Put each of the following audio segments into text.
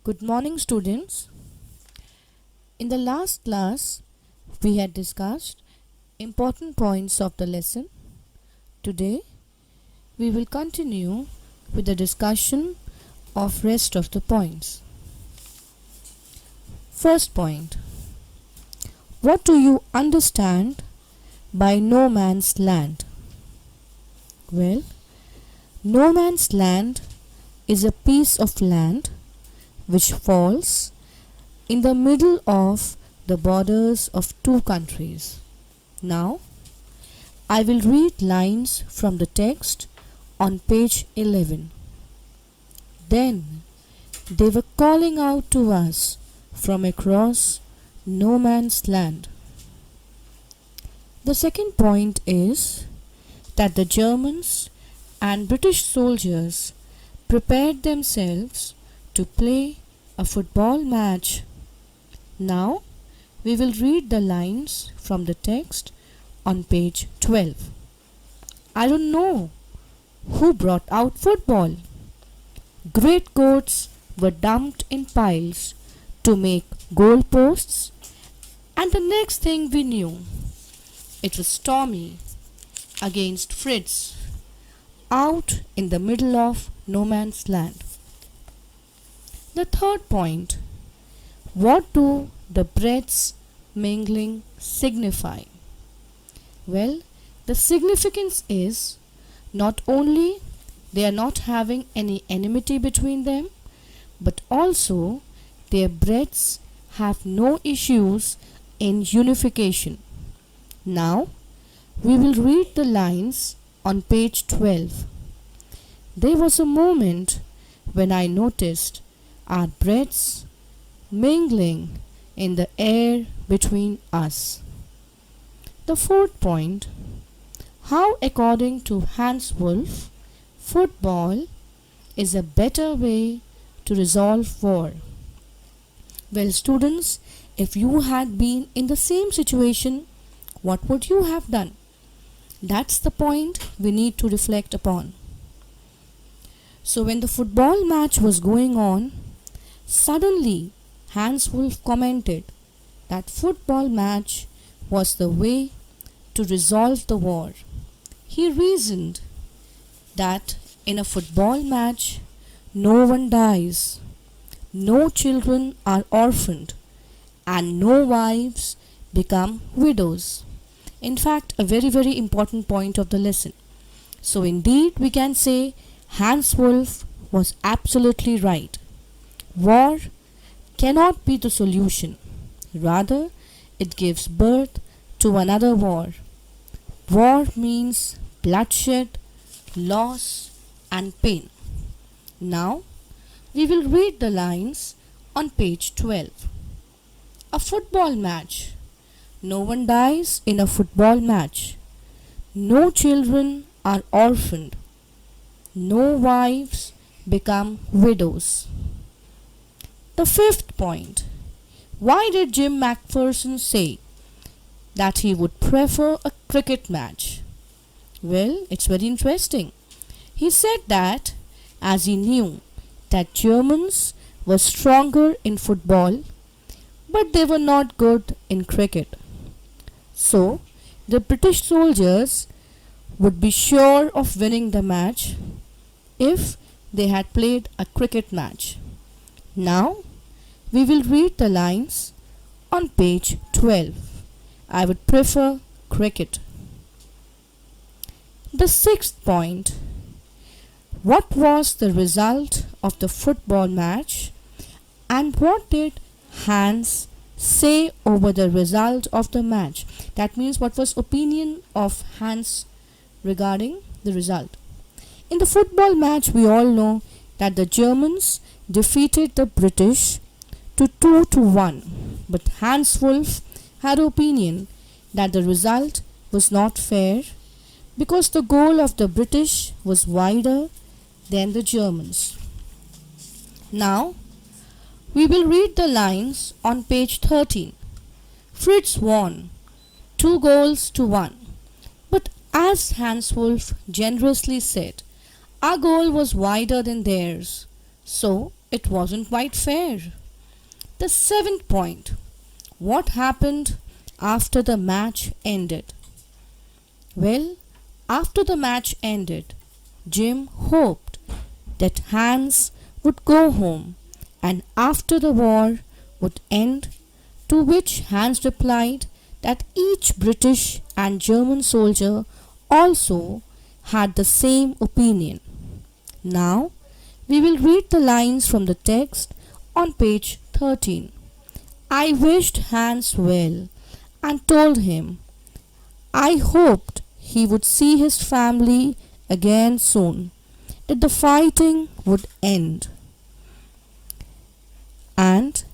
Good morning, students. In the last class, we had discussed important points of the lesson. Today, we will continue with the discussion of rest of the points. First point. What do you understand by no man's land? Well, no man's land is a piece of land which falls in the middle of the borders of two countries. Now, I will read lines from the text on page 11. Then they were calling out to us from across no man's land. The second point is that the Germans and British soldiers prepared themselves to play a football match. Now we will read the lines from the text on page 12. I don't know who brought out football. Great coats were dumped in piles to make goal posts, and the next thing we knew, it was Tommy against Fritz out in the middle of no man's land. The third point, what do the breaths mingling signify? Well, the significance is not only they are not having any enmity between them, but also their breaths have no issues in unification. Now, we will read the lines on page 12. There was a moment when I noticed our breaths mingling in the air between us. The fourth point, how according to Hans Wolff, football is a better way to resolve war. Well, students, if you had been in the same situation, what would you have done? That's the point we need to reflect upon. So when the football match was going on, suddenly Hans Wolff commented that football match was the way to resolve the war. He reasoned that in a football match no one dies, no children are orphaned, and no wives become widows. In fact, a very important point of the lesson. So indeed we can say Hans Wolff was absolutely right. War cannot be the solution. Rather, it gives birth to another war. War means bloodshed, loss, and pain. Now, we will read the lines on page 12. A football match. No one dies in a football match. No children are orphaned. No wives become widows. The fifth point. Why did Jim McPherson say that he would prefer a cricket match? Well, it's very interesting. He said that as he knew that Germans were stronger in football, but they were not good in cricket. So, the British soldiers would be sure of winning the match if they had played a cricket match. Now, we will read the lines on page 12. I would prefer cricket. The sixth point. What was the result of the football match, and what did Hans say over the result of the match? That means what was opinion of Hans regarding the result. In the football match, we all know that the Germans defeated the British to 2-1, but Hans Wolff had opinion that the result was not fair because the goal of the British was wider than the Germans. Now, we will read the lines on page 13. Fritz won 2-1, but as Hans Wolff generously said, our goal was wider than theirs, so it wasn't quite fair. The seventh point. What happened after the match ended? Well, after the match ended, Jim hoped that Hans would go home and after the war would end, to which Hans replied that each British and German soldier also had the same opinion. Now, we will read the lines from the text on page 13. I wished Hans well and told him I hoped he would see his family again soon, that the fighting would end, and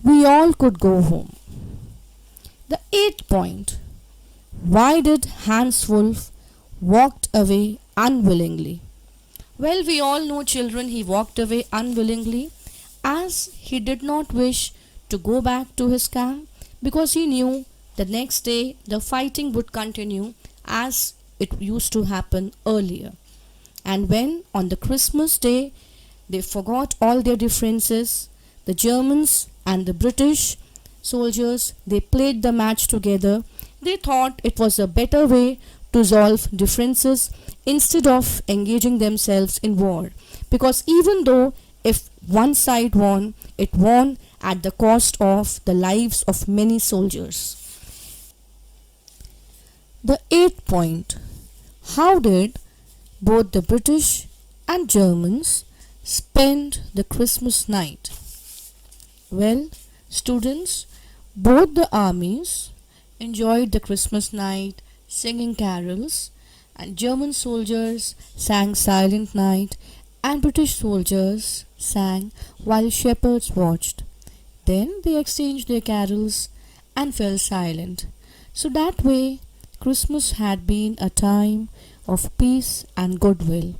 we all could go home. The eighth point. Why did Hans Wolf walked away unwillingly? Well, we all know, children, he walked away unwillingly as he did not wish to go back to his camp because he knew the next day the fighting would continue as it used to happen earlier. And when on the Christmas day they forgot all their differences, the Germans and the British soldiers, they played the match together. They thought it was a better way to solve differences instead of engaging themselves in war, because even though if one side won, it won at the cost of the lives of many soldiers. The eighth point. How did both the British and Germans spend the Christmas night? Well, students, both the armies enjoyed the Christmas night singing carols, and German soldiers sang Silent Night and British soldiers sang While Shepherds Watched. Then they exchanged their carols and fell silent. So that way Christmas had been a time of peace and goodwill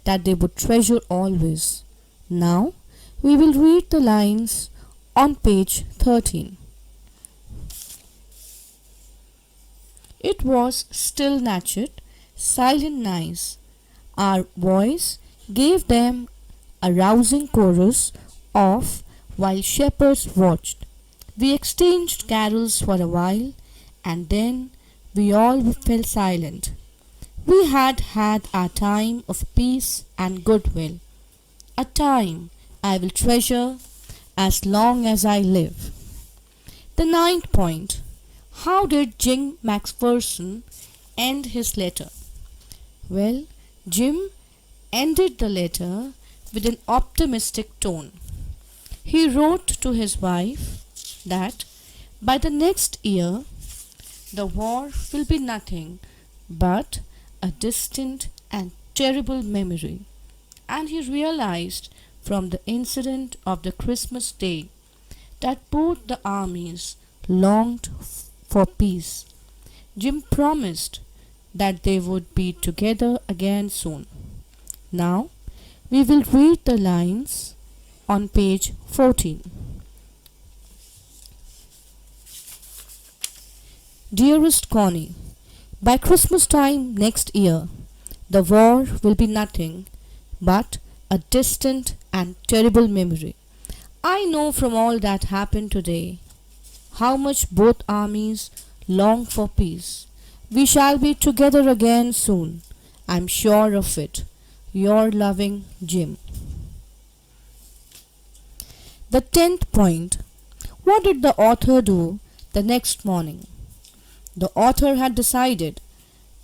that they would treasure always. Now we will read the lines on page 13. It was still night, silent nights. Our voice gave them a rousing chorus of While Shepherds Watched. We exchanged carols for a while and then we all fell silent. We had had our time of peace and goodwill, a time I will treasure as long as I live. The ninth point. How did Jim McPherson end his letter? Well, Jim ended the letter with an optimistic tone. He wrote to his wife that by the next year the war will be nothing but a distant and terrible memory, and he realized from the incident of the Christmas day that both the armies longed for peace. Jim promised that they would be together again soon. Now we will read the lines on page 14. Dearest Connie, by Christmas time next year, the war will be nothing but a distant and terrible memory. I know from all that happened today how much both armies long for peace. We shall be together again soon. I'm sure of it. Your loving Jim. The 10th point. What did the author do the next morning? The author had decided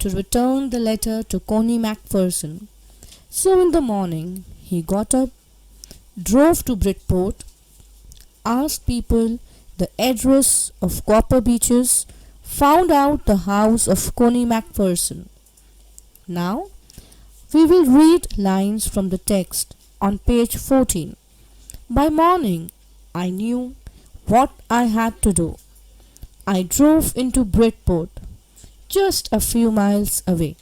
to return the letter to Connie McPherson. So in the morning, he got up, drove to Bridport, asked people the address of Copper Beaches, found out the house of Connie McPherson. Now, we will read lines from the text on page 14. By morning, I knew what I had to do. I drove into Bridport, just a few miles away.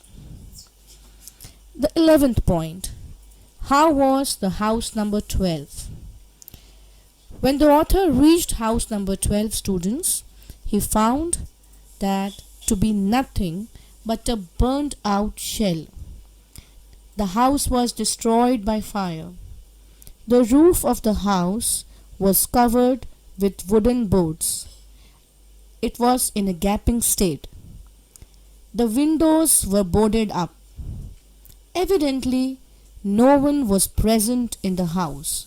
The 11th point. How was the house number 12? When the author reached house number 12, students, he found that to be nothing but a burned out shell. The house was destroyed by fire. The roof of the house was covered with wooden boards. It was in a gaping state. The windows were boarded up. Evidently, no one was present in the house.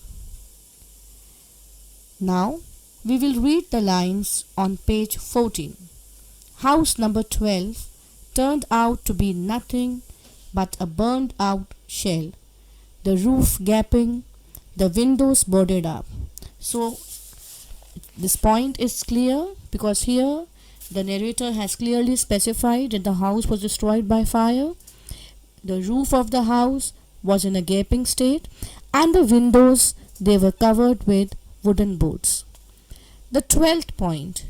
Now, we will read the lines on page 14. House number 12 turned out to be nothing but a burned out shell. The roof gaping, the windows boarded up. So, this point is clear because here the narrator has clearly specified that the house was destroyed by fire. The roof of the house was in a gaping state and the windows, they were covered with wooden boards. The 12th point.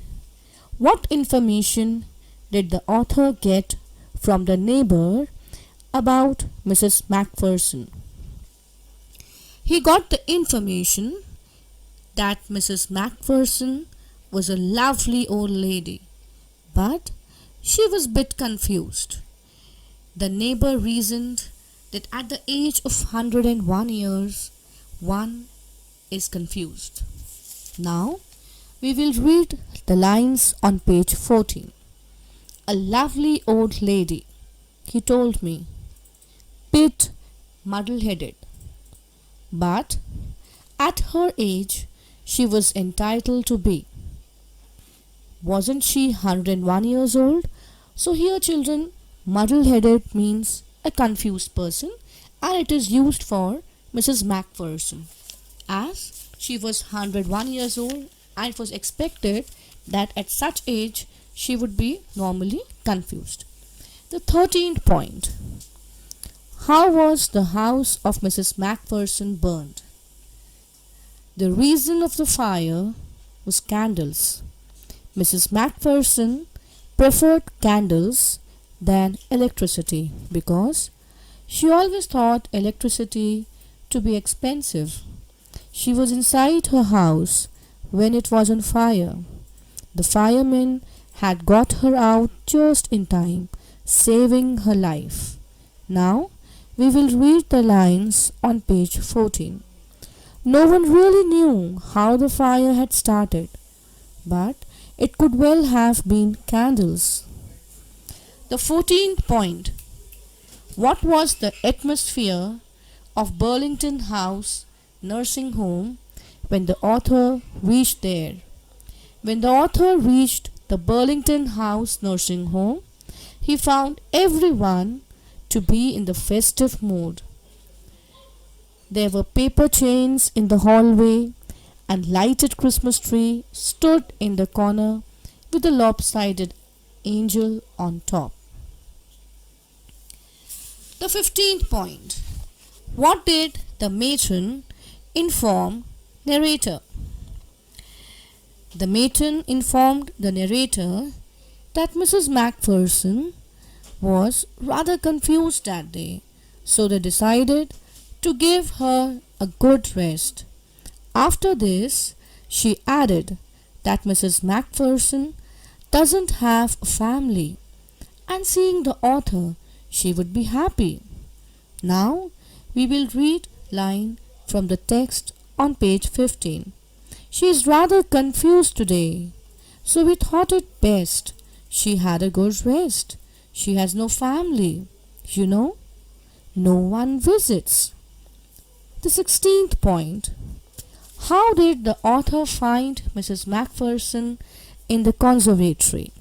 What information did the author get from the neighbor about Mrs. McPherson? He got the information that Mrs. McPherson was a lovely old lady, but she was a bit confused. The neighbor reasoned that at the age of 101 years, one is confused. Now, we will read the lines on page 14. A lovely old lady, he told me, bit muddle-headed, but at her age, she was entitled to be. Wasn't she 101 years old? So here, children, muddle-headed means a confused person, and it is used for Mrs. McPherson, as she was 101 years old and it was expected that at such age she would be normally confused. The 13th point. How was the house of Mrs. McPherson burned? The reason of the fire was candles. Mrs. McPherson preferred candles than electricity because she always thought electricity to be expensive. She was inside her house when it was on fire. The firemen had got her out just in time, saving her life. Now, we will read the lines on page 14. No one really knew how the fire had started, but it could well have been candles. The 14th point. What was the atmosphere of Burlington House nursing home when the author reached there? When the author reached the Burlington House nursing home, he found everyone to be in the festive mood. There were paper chains in the hallway and lighted Christmas tree stood in the corner with a lopsided angel on top. The 15th point. What did the matron inform narrator? The matron informed the narrator that Mrs. McPherson was rather confused that day, so they decided to give her a good rest. After this, she added that Mrs. McPherson doesn't have a family, and seeing the author, she would be happy. Now, we will read line from the text on page 15. She is rather confused today, so we thought it best she had a good rest. She has no family, you know. No one visits. The 16th point. How did the author find Mrs. McPherson in the conservatory?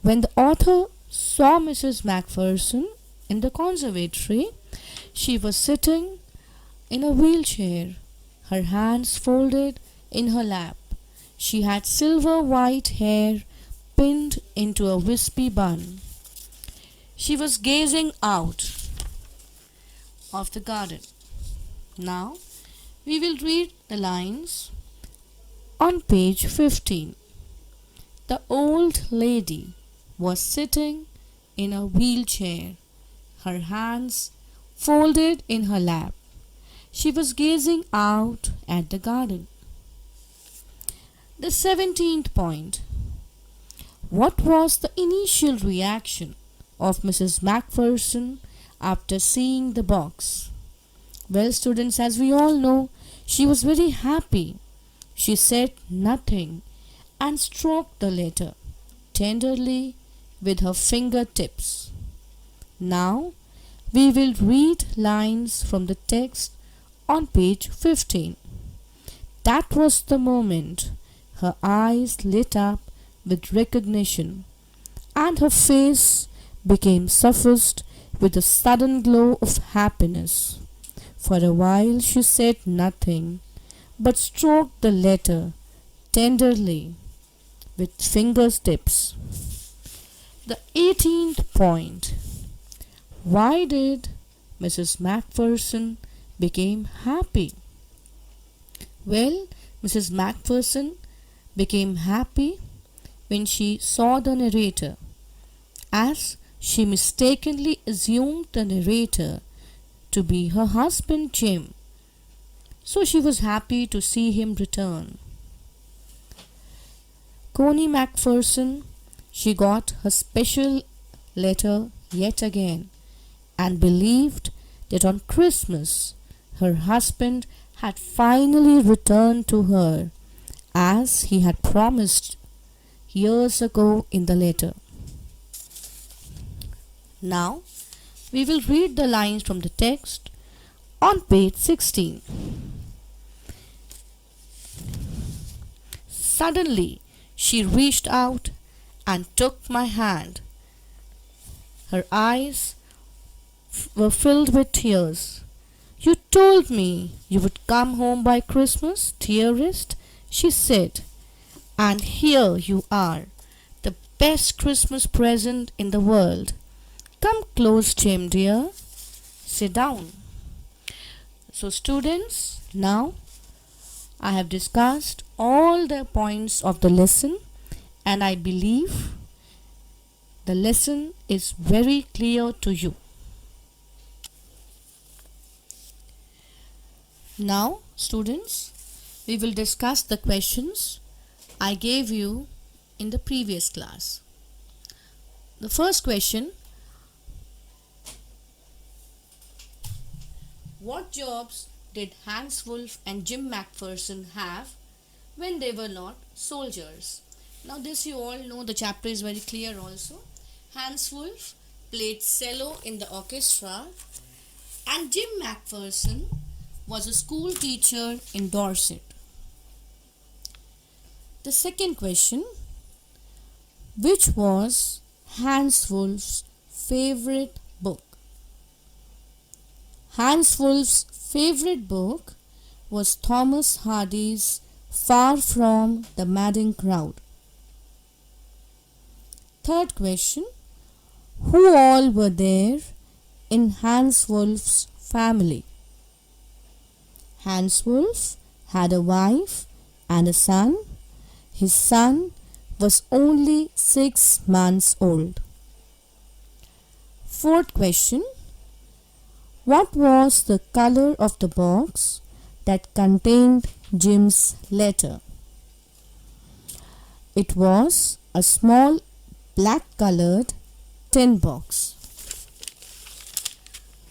When the author saw Mrs. McPherson in the conservatory, she was sitting in a wheelchair, her hands folded in her lap. She had silver white hair pinned into a wispy bun. She was gazing out of the garden. Now, we will read the lines on page 15. The old lady was sitting in a wheelchair, her hands folded in her lap. She was gazing out at the garden. The 17th point. What was the initial reaction of Mrs. McPherson after seeing the box? Well, students, as we all know, she was very happy. She said nothing and stroked the letter tenderly with her fingertips. Now, we will read lines from the text on page 15. That was the moment her eyes lit up with recognition, and her face became suffused with a sudden glow of happiness. For a while she said nothing, but stroked the letter tenderly with fingertips. The 18th point. Why did Mrs. McPherson became happy? Well, Mrs. McPherson became happy when she saw the narrator, as she mistakenly assumed the narrator to be her husband Jim. So she was happy to see him return. Connie McPherson, she got her special letter yet again and believed that on Christmas her husband had finally returned to her as he had promised years ago in the letter. Now we will read the lines from the text on page 16. Suddenly she reached out and took my hand. Her eyes were filled with tears. You told me you would come home by Christmas, dearest, she said, and here you are, the best Christmas present in the world. Come close, Jim dear. Sit down. So students, now I have discussed all the points of the lesson, and I believe the lesson is very clear to you. Now, students, we will discuss the questions I gave you in the previous class. The first question: what jobs did Hans Wolf and Jim McPherson have when they were not soldiers? Now this you all know, the chapter is very clear also. Hans Wolf played cello in the orchestra and Jim McPherson was a school teacher in Dorset. The second question: which was Hans Wolf's favorite book? Hans Wolf's favorite book was Thomas Hardy's Far From the Madding Crowd. Third question: who all were there in Hans Wolf's family? Hans Wolf had a wife and a son. His son was only 6 months old. Fourth question: what was the color of the box that contained Jim's letter? It was a small black-colored tin box.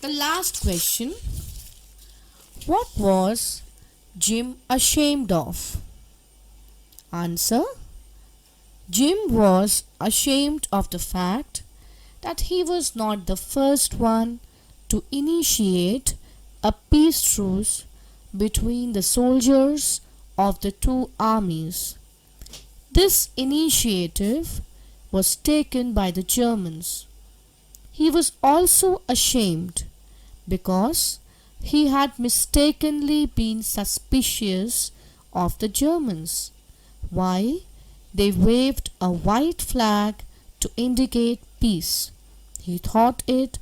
The last question: what was Jim ashamed of? Answer: Jim was ashamed of the fact that he was not the first one to initiate a peace truce between the soldiers of the two armies. This initiative was taken by the Germans. He was also ashamed because he had mistakenly been suspicious of the Germans. Why? They waved a white flag to indicate peace. He thought it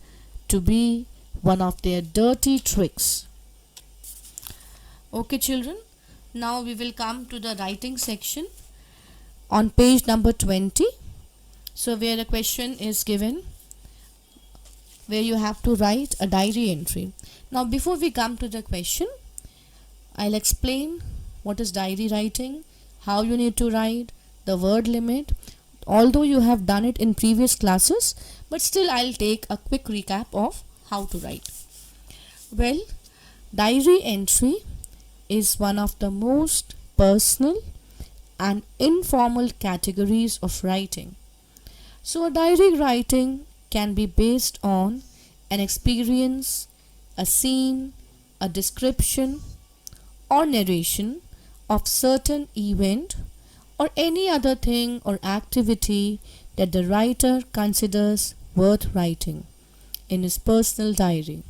to be one of their dirty tricks. Okay children, now we will come to the writing section on page number 20. So where the question is given, where you have to write a diary entry. Now before we come to the question, I'll explain what is diary writing, how you need to write, the word limit. Although you have done it in previous classes, but still I'll take a quick recap of how to write. Well, Diary entry is one of the most personal and informal categories of writing. So, a diary writing can be based on an experience, a scene, a description, or narration of certain event or any other thing or activity that the writer considers worth writing in his personal diary.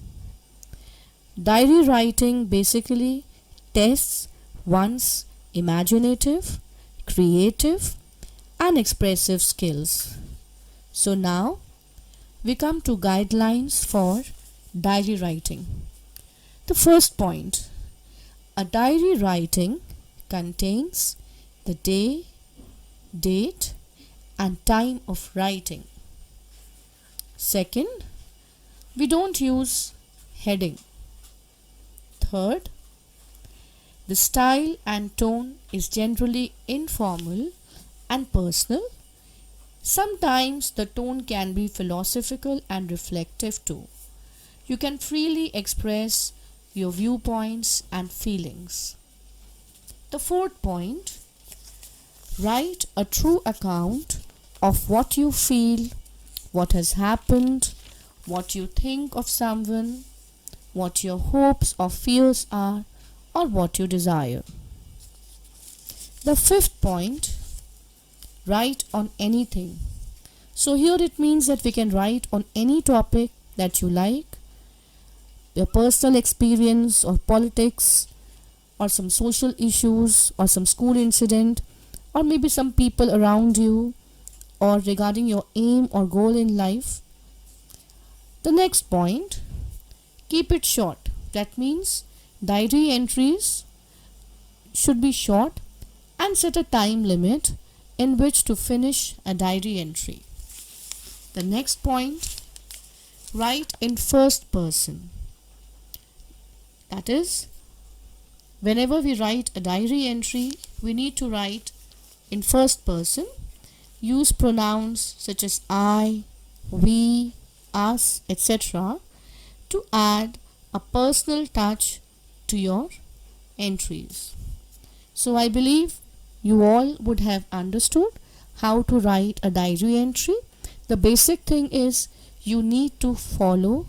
Diary writing basically tests one's imaginative, creative, and expressive skills. So now we come to guidelines for diary writing. The first point, a diary writing contains the day, date, and time of writing. Second, we don't use heading. Third, the style and tone is generally informal and personal. Sometimes the tone can be philosophical and reflective too. You can freely express your viewpoints and feelings. The fourth point, write a true account of what you feel, what has happened, what you think of someone, what your hopes or fears are, or what you desire. The fifth point, write on anything. So here it means that we can write on any topic that you like, your personal experience or politics or some social issues or some school incident or maybe some people around you or regarding your aim or goal in life. The next point, keep it short. That means diary entries should be short and set a time limit in which to finish a diary entry. The next point, write in first person. That is, whenever we write a diary entry, we need to write in first person. Use pronouns such as I, we, us, etc. to add a personal touch to your entries. So I believe you all would have understood how to write a diary entry. The basic thing is you need to follow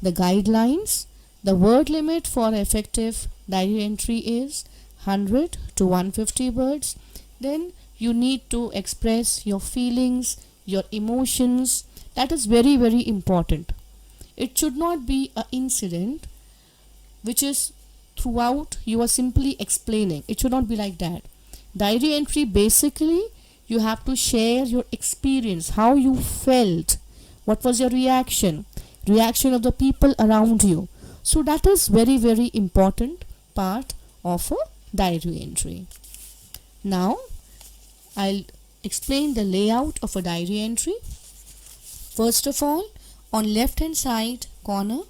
the guidelines. The word limit for effective diary entry is 100 to 150 words. Then you need to express your feelings, your emotions. That is very, very important. It should not be an incident which is throughout you are simply explaining. It should not be like that. Diary entry basically you have to share your experience, how you felt, what was your reaction of the people around you. So that is very, very important part of a diary entry. Now I'll explain the layout of a diary entry. First of all, on left hand side corner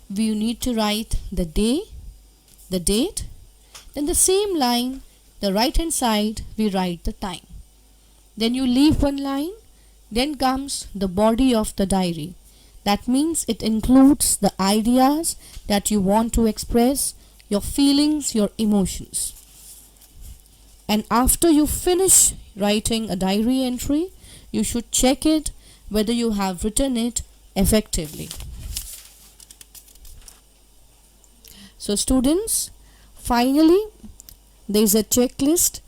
we need to write the day, the date. Then the same line, the right hand side we write the time. Then you leave one line. Then comes the body of the diary. That means it includes the ideas that you want to express, your feelings, your emotions. And after you finish writing a diary entry, you should check it whether you have written it effectively. So students, finally there is a checklist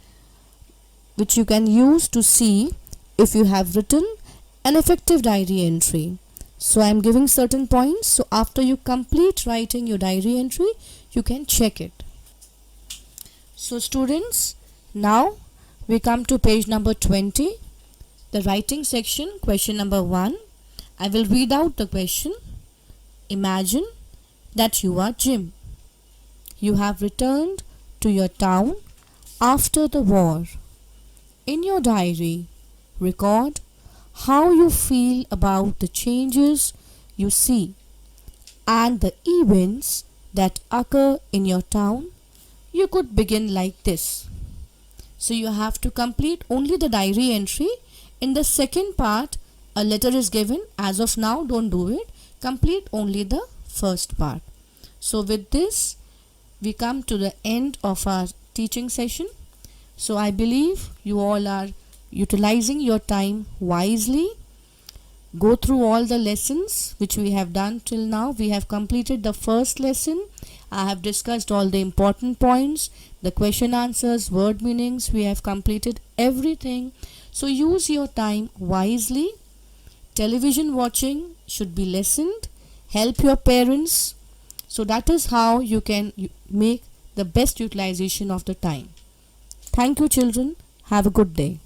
which you can use to see if you have written an effective diary entry. So I am giving certain points. So after you complete writing your diary entry, you can check it. So students, now we come to page number 20, the writing section, question number 1. I will read out the question. Imagine that you are Jim. You have returned to your town after the war. In your diary, record how you feel about the changes you see and the events that occur in your town. You could begin like this. So you have to complete only the diary entry. In the second part, a letter is given. As of now, don't do it. Complete only the first part. So with this, we come to the end of our teaching session. So I believe you all are utilizing your time wisely. Go through all the lessons which we have done till now. We have completed the first lesson. I have discussed all the important points, the question answers, word meanings. We have completed everything. So use your time wisely. Television watching should be lessened. Help your parents. So that is how you can make the best utilization of the time. Thank you, children. Have a good day.